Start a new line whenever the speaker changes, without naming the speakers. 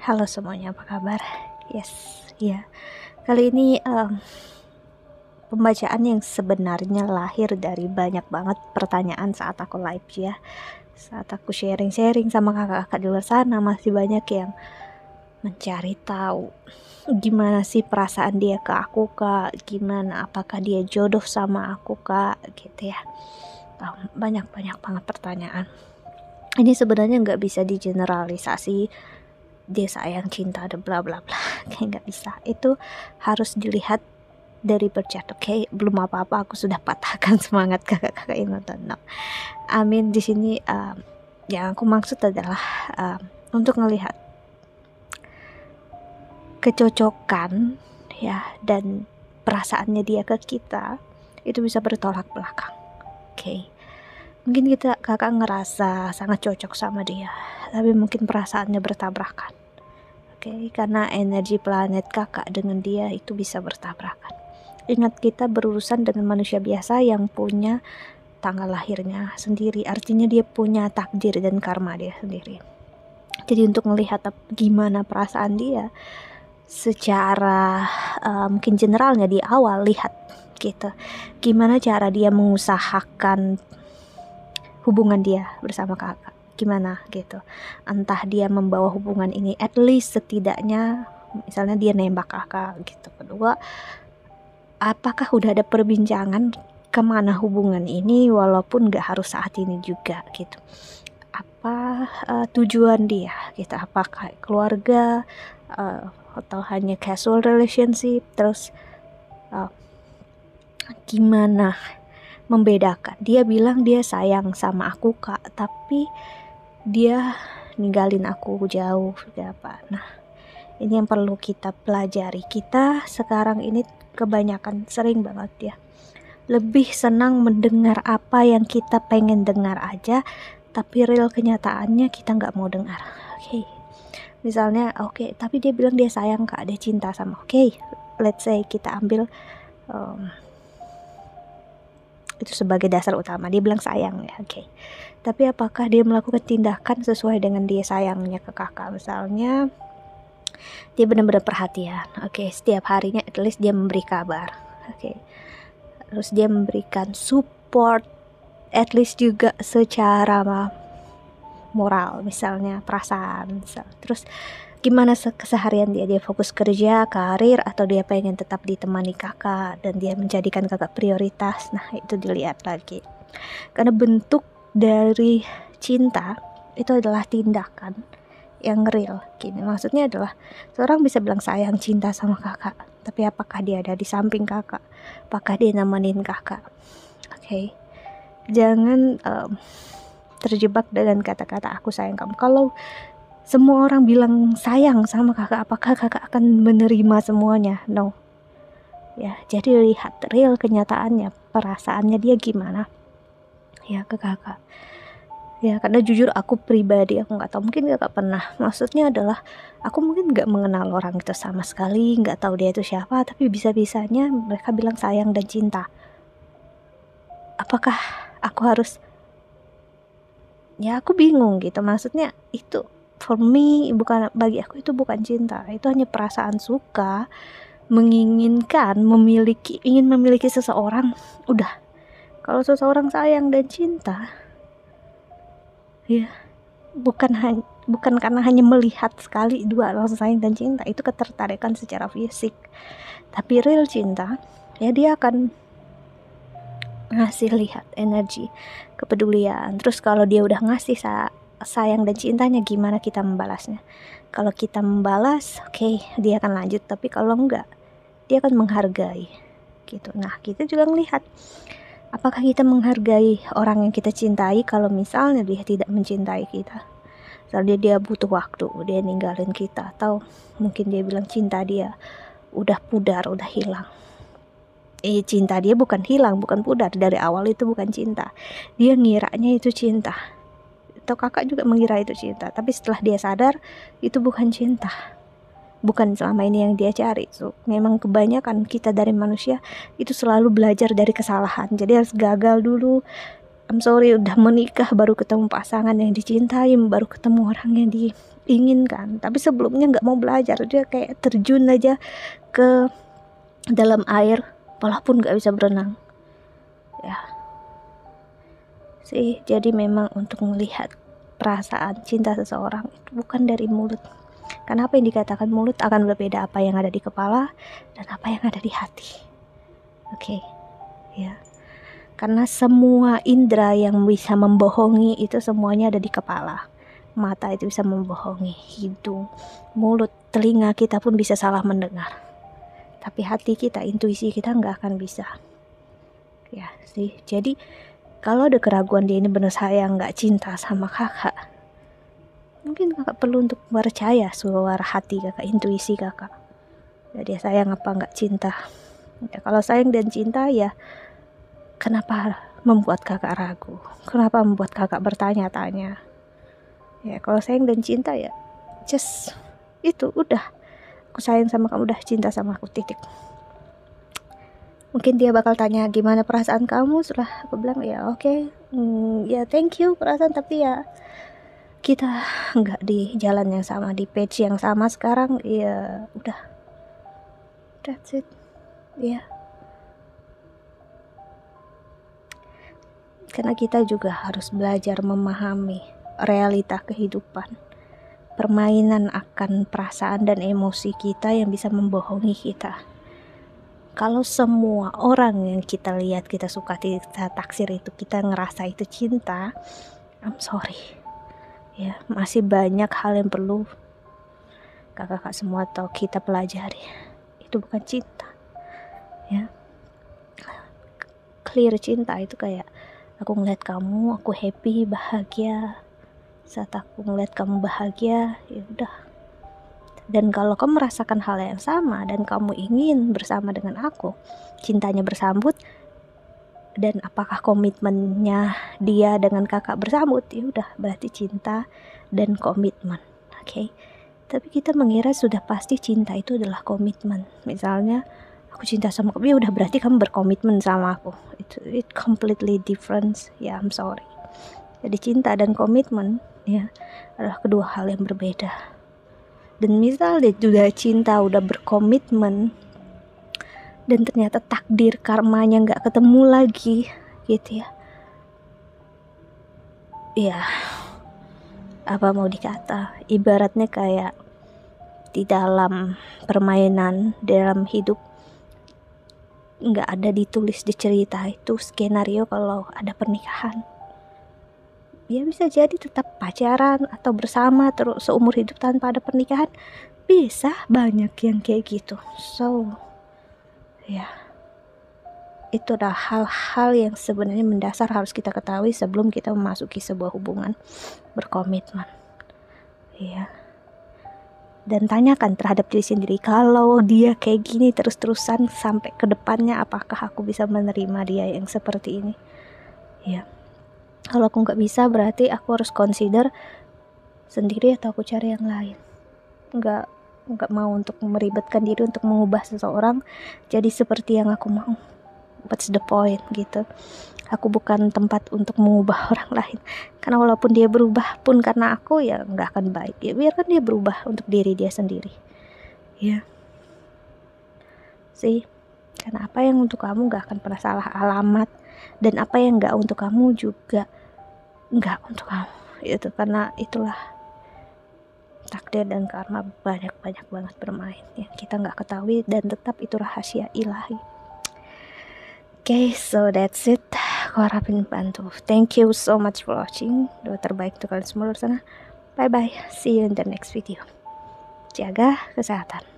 Halo semuanya, apa kabar? Yes, ya. Kali ini pembacaan yang sebenarnya lahir dari banyak banget pertanyaan saat aku live ya. Saat aku sharing-sharing sama kakak-kakak di luar sana, masih banyak yang mencari tahu gimana sih perasaan dia ke aku, Kak. Gimana, apakah dia jodoh sama aku, Kak, gitu ya. Banyak-banyak banget pertanyaan. Ini sebenarnya nggak bisa digeneralisasi dia sayang, cinta, ada bla bla bla, kayak nggak bisa. Itu harus dilihat dari berchat. Oke, belum apa-apa aku sudah patahkan semangat kakak-kakak yang nonton. No. Amin. Di sini yang aku maksud adalah untuk melihat kecocokan ya dan perasaannya dia ke kita itu bisa bertolak belakang. Oke. Mungkin kakak ngerasa sangat cocok sama dia, tapi mungkin perasaannya bertabrakan. Oke, karena energi planet kakak dengan dia itu bisa bertabrakan. Ingat, kita berurusan dengan manusia biasa yang punya tanggal lahirnya sendiri, artinya dia punya takdir dan karma dia sendiri. Jadi untuk melihat gimana perasaan dia secara mungkin generalnya di awal, lihat gitu, gimana cara dia mengusahakan hubungan dia bersama kakak, gimana gitu. Entah dia membawa hubungan ini, at least setidaknya misalnya dia nembak kakak gitu. Kedua, apakah udah ada perbincangan kemana hubungan ini, walaupun gak harus saat ini juga gitu. Apa tujuan dia gitu, apakah keluarga atau hanya casual relationship. Terus gimana membedakan. Dia bilang dia sayang sama aku, Kak, tapi dia ninggalin aku jauh apa. Nah, ini yang perlu kita pelajari. Kita sekarang ini kebanyakan sering banget ya lebih senang mendengar apa yang kita pengen dengar aja, tapi real kenyataannya kita nggak mau dengar. Oke. Misalnya tapi dia bilang dia sayang, Kak, dia cinta sama. Let's say kita ambil itu sebagai dasar utama, dia bilang sayang ya. Tapi apakah dia melakukan tindakan sesuai dengan dia sayangnya ke kakak? Misalnya dia benar-benar perhatian, setiap harinya at least dia memberi kabar, terus dia memberikan support at least juga secara moral, misalnya perasaan, terus gimana keseharian dia fokus kerja, karir, atau dia pengen tetap ditemani kakak dan dia menjadikan kakak prioritas. Nah, itu dilihat lagi, karena bentuk dari cinta itu adalah tindakan yang real. Gini, maksudnya adalah seorang bisa bilang sayang, cinta sama kakak, tapi apakah dia ada di samping kakak? Apakah dia nemenin kakak? Jangan terjebak dengan kata-kata aku sayang kamu. Kalau semua orang bilang sayang sama kakak, apakah kakak akan menerima semuanya? No. Ya, jadi lihat real kenyataannya, perasaannya dia gimana ya ke kakak. Ya, karena jujur aku pribadi, aku nggak tahu, mungkin kakak pernah. Maksudnya adalah aku mungkin nggak mengenal orang itu sama sekali, nggak tahu dia itu siapa, tapi bisa-bisanya mereka bilang sayang dan cinta. Apakah aku harus? Ya, aku bingung gitu. Maksudnya itu for me, bagi aku itu bukan cinta, itu hanya perasaan suka, menginginkan, ingin memiliki seseorang. Udah, kalau seseorang sayang dan cinta, ya bukan karena hanya melihat sekali dua langsung sayang dan cinta, itu ketertarikan secara fisik. Tapi real cinta, ya dia akan ngasih lihat energi, kepedulian. Terus kalau dia udah ngasih sayang dan cintanya, gimana kita membalasnya? Kalau kita membalas, dia akan lanjut, tapi kalau enggak, dia akan menghargai gitu. Nah, kita juga melihat apakah kita menghargai orang yang kita cintai kalau misalnya dia tidak mencintai kita. Misalnya dia butuh waktu, dia ninggalin kita, atau mungkin dia bilang cinta dia udah pudar, udah hilang. Cinta dia bukan hilang, bukan pudar, dari awal itu bukan cinta. Dia ngiranya itu cinta, atau kakak juga mengira itu cinta, tapi setelah dia sadar itu bukan cinta, bukan selama ini yang dia cari. Memang kebanyakan kita dari manusia itu selalu belajar dari kesalahan, jadi harus gagal dulu. I'm sorry, udah menikah baru ketemu pasangan yang dicintai, baru ketemu orang yang inginkan, tapi sebelumnya nggak mau belajar. Dia kayak terjun aja ke dalam air walaupun nggak bisa berenang ya sih. Jadi memang untuk melihat perasaan cinta seseorang itu bukan dari mulut. Karena apa yang dikatakan mulut akan berbeda apa yang ada di kepala dan apa yang ada di hati. Oke, ya. Karena semua indera yang bisa membohongi itu semuanya ada di kepala. Mata itu bisa membohongi, hidung, mulut, telinga kita pun bisa salah mendengar. Tapi hati kita, intuisi kita nggak akan bisa. Ya sih, jadi kalau ada keraguan dia ini benar sayang nggak cinta sama kakak, mungkin kakak perlu untuk percaya suara hati kakak, intuisi kakak. Ya, dia sayang apa nggak cinta. Ya, kalau sayang dan cinta ya kenapa membuat kakak ragu? Kenapa membuat kakak bertanya-tanya? Ya kalau sayang dan cinta ya just itu udah, aku sayang sama kamu, udah cinta sama aku, titik. Mungkin dia bakal tanya gimana perasaan kamu, setelah aku bilang ya oke, ya thank you perasaan, tapi ya kita nggak di jalan yang sama, di page yang sama sekarang, ya udah, that's it ya. Karena kita juga harus belajar memahami realita kehidupan, permainan akan perasaan dan emosi kita yang bisa membohongi kita. Kalau semua orang yang kita lihat, kita suka, kita taksir itu, kita ngerasa itu cinta, I'm sorry ya, masih banyak hal yang perlu kakak-kakak semua atau kita pelajari. Itu bukan cinta ya. Clear cinta itu kayak aku ngeliat kamu, aku happy, bahagia. Saat aku ngeliat kamu bahagia, ya udah. Dan kalau kamu merasakan hal yang sama dan kamu ingin bersama dengan aku, cintanya bersambut, dan apakah komitmennya dia dengan kakak bersambut, ya udah berarti cinta dan komitmen. Oke. Tapi kita mengira sudah pasti cinta itu adalah komitmen. Misalnya aku cinta sama kamu, ya udah berarti kamu berkomitmen sama aku. It completely different. Ya, I'm sorry. Jadi cinta dan komitmen ya adalah kedua hal yang berbeda. Dan misalnya sudah cinta, udah berkomitmen, dan ternyata takdir karmanya nggak ketemu lagi gitu ya, ya apa mau dikata, ibaratnya kayak di dalam permainan dalam hidup nggak ada ditulis di cerita itu skenario kalau ada pernikahan. Ya bisa jadi tetap pacaran atau bersama terus seumur hidup tanpa ada pernikahan, bisa banyak yang kayak gitu. So ya, itu adalah hal-hal yang sebenarnya mendasar harus kita ketahui sebelum kita memasuki sebuah hubungan berkomitmen ya. Dan tanyakan terhadap diri sendiri, kalau dia kayak gini terus-terusan sampai ke depannya, apakah aku bisa menerima dia yang seperti ini ya. Kalau aku nggak bisa, berarti aku harus consider sendiri atau aku cari yang lain. Nggak mau untuk meribetkan diri untuk mengubah seseorang jadi seperti yang aku mau. What's the point gitu. Aku bukan tempat untuk mengubah orang lain. Karena walaupun dia berubah pun karena aku, ya nggak akan baik. Ya biarkan dia berubah untuk diri dia sendiri. Ya. Sih. Karena apa yang untuk kamu nggak akan pernah salah alamat, dan apa yang nggak untuk kamu juga nggak untuk kamu. Itu karena itulah takdir dan karma banyak banget bermain yang kita nggak ketahui, dan tetap itu rahasia ilahi. Okay, so that's it. Aku harapin bantu. Thank you so much for watching. Doa terbaik untuk kalian semua di sana. Bye bye. See you in the next video. Jaga kesehatan.